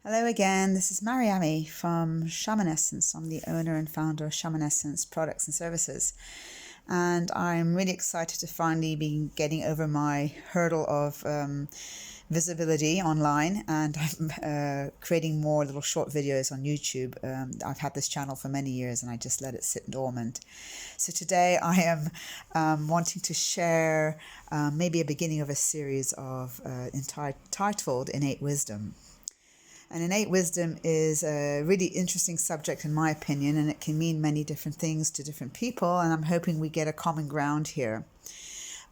Hello again, this is Mariami from Shamanessence. I'm the owner and founder of Shamanessence Products and Services. And I'm really excited to finally be getting over my hurdle of visibility online, and I'm creating more little short videos on YouTube. I've had this channel for many years and I just let it sit dormant. So today I am wanting to share maybe a beginning of a series of entitled Innate Wisdom. And innate wisdom is a really interesting subject, in my opinion, and it can mean many different things to different people. And I'm hoping we get a common ground here.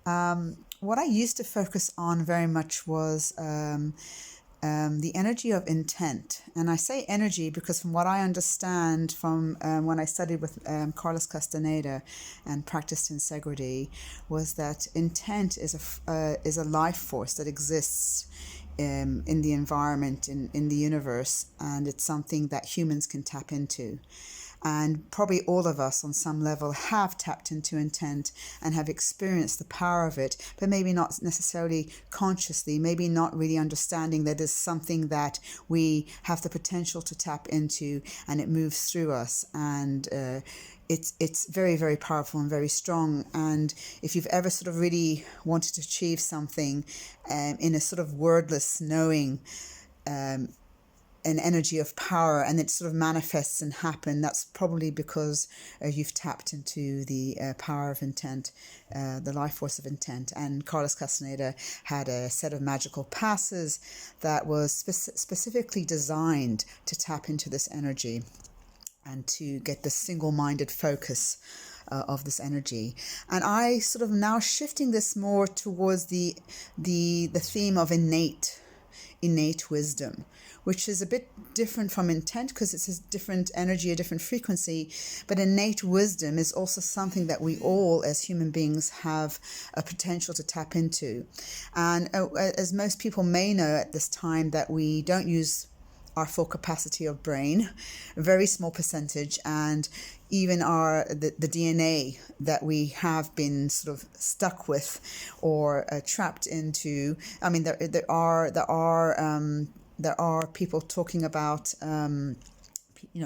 What I used to focus on very much was the energy of intent. And I say energy because, from what I understand from when I studied with Carlos Castaneda and practiced integrity, was that intent is a life force that exists in the environment, in the universe, and it's something that humans can tap into. And probably all of us on some level have tapped into intent and have experienced the power of it, but maybe not necessarily consciously, maybe not really understanding that it's something that we have the potential to tap into, and it moves through us. And it's very, very powerful and very strong. And if you've ever sort of really wanted to achieve something in a sort of wordless knowing, an energy of power, and it sort of manifests and happen, that's probably because you've tapped into the power of intent, the life force of intent. And Carlos Castaneda had a set of magical passes that was specifically designed to tap into this energy and to get the single-minded focus of this energy. And I sort of now shifting this more towards the theme of innate wisdom, which is a bit different from intent because it's a different energy, a different frequency. But innate wisdom is also something that we all as human beings have a potential to tap into. And as most people may know at this time, that we don't use our full capacity of brain, a very small percentage, and even the DNA that we have been sort of stuck with or trapped into. I mean, there are people talking about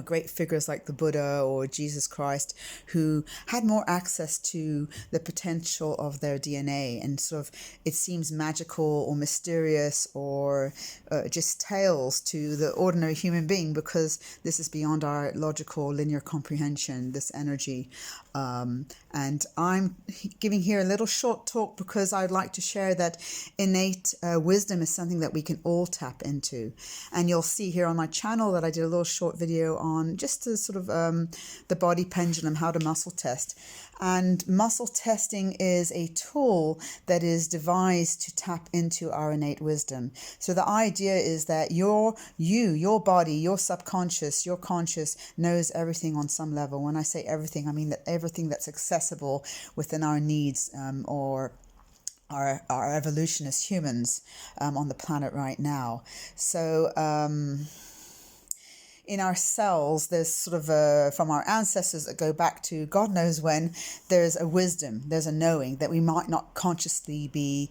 great figures like the Buddha or Jesus Christ, who had more access to the potential of their DNA, and sort of it seems magical or mysterious or just tales to the ordinary human being, because this is beyond our logical linear comprehension, this energy. And I'm giving here a little short talk because I'd like to share that innate wisdom is something that we can all tap into. And you'll see here on my channel that I did a little short video on just the sort of the body pendulum, how to muscle test. And muscle testing is a tool that is devised to tap into our innate wisdom. So the idea is that your body, your subconscious, your conscious knows everything on some level. When I say everything, I mean that everything that's accessible within our needs or our evolution as humans on the planet right now. So in our cells, there's sort of from our ancestors that go back to God knows when, there's a wisdom, there's a knowing that we might not consciously be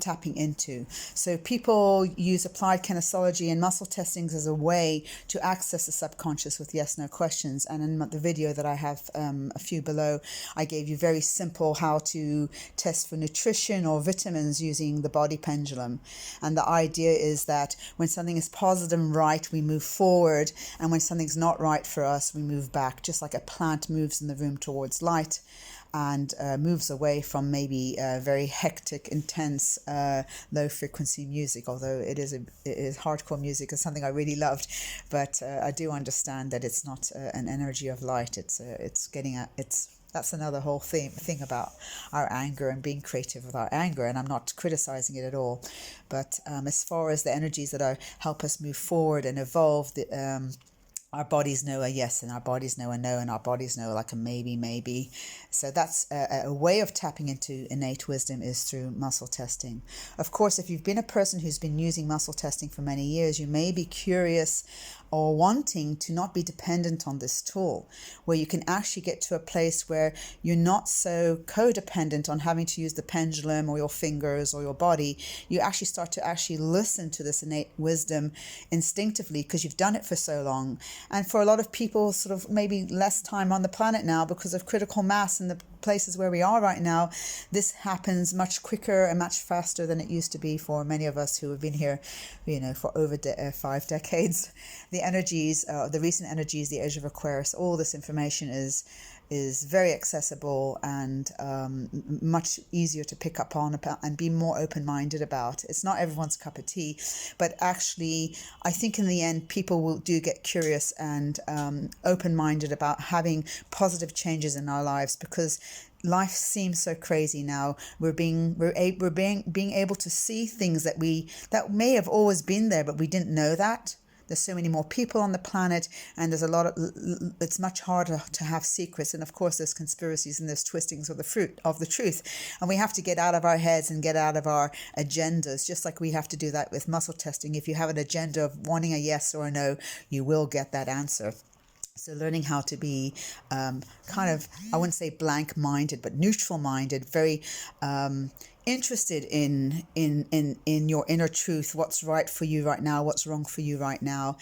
tapping into. So people use applied kinesiology and muscle testings as a way to access the subconscious with yes, no questions. And in the video that I have a few below, I gave you very simple how to test for nutrition or vitamins using the body pendulum. And the idea is that when something is positive and right, we move forward, and when something's not right for us, we move back, just like a plant moves in the room towards light and moves away from maybe very hectic, intense, low frequency music. Although it is hardcore music is something I really loved, but I do understand that it's not an energy of light. That's another whole thing about our anger and being creative with our anger, and I'm not criticizing it at all. But as far as the energies that help us move forward and evolve, our bodies know a yes, and our bodies know a no, and our bodies know like a maybe. So that's a way of tapping into innate wisdom, is through muscle testing. Of course, if you've been a person who's been using muscle testing for many years, you may be curious or wanting to not be dependent on this tool, where you can actually get to a place where you're not so codependent on having to use the pendulum or your fingers or your body. You actually start to actually listen to this innate wisdom instinctively, because you've done it for so long. And for a lot of people, sort of maybe less time on the planet now because of critical mass in the places where we are right now, this happens much quicker and much faster than it used to be for many of us who have been here, for over 5 decades. The energies, the recent energies, the age of Aquarius, all this information is very accessible and much easier to pick up on and be more open-minded about. It's not everyone's cup of tea, but actually I think in the end people do get curious and open-minded about having positive changes in our lives, because life seems so crazy now. We're being able to see things that may have always been there, but we didn't know that. There's so many more people on the planet, and there's it's much harder to have secrets. And of course, there's conspiracies and there's twistings of the truth. And we have to get out of our heads and get out of our agendas, just like we have to do that with muscle testing. If you have an agenda of wanting a yes or a no, you will get that answer. So learning how to be kind of, I wouldn't say blank-minded, but neutral-minded, very interested in your inner truth, what's right for you right now, what's wrong for you right now,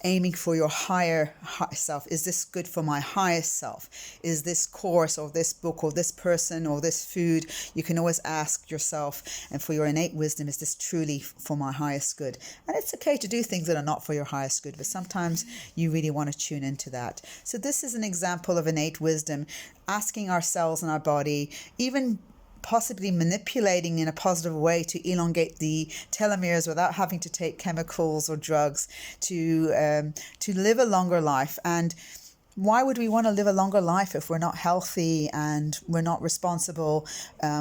aiming for your higher self. Is this good for my highest self? Is this course or this book or this person or this food? You can always ask yourself, and for your innate wisdom, is this truly for my highest good? And it's okay to do things that are not for your highest good, but sometimes you really want to tune into that. So this is an example of innate wisdom, asking ourselves and our body, even possibly manipulating in a positive way to elongate the telomeres without having to take chemicals or drugs, to live a longer life. And why would we want to live a longer life if we're not healthy and we're not responsible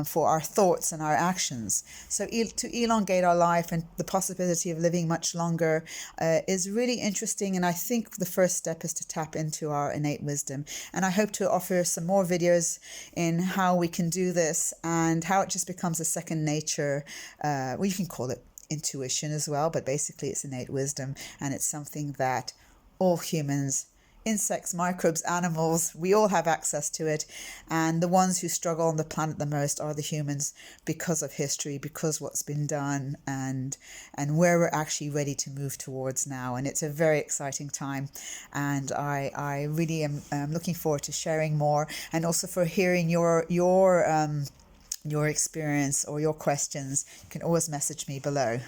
for our thoughts and our actions? So to elongate our life and the possibility of living much longer is really interesting. And I think the first step is to tap into our innate wisdom. And I hope to offer some more videos in how we can do this and how it just becomes a second nature. Well, you can call it intuition as well, but basically it's innate wisdom. And it's something that all humans, insects, microbes, animals, we all have access to it. And the ones who struggle on the planet the most are the humans, because of history, because what's been done, and where we're actually ready to move towards now. And it's a very exciting time, and I really am looking forward to sharing more, and also for hearing your experience or your questions. You can always message me below.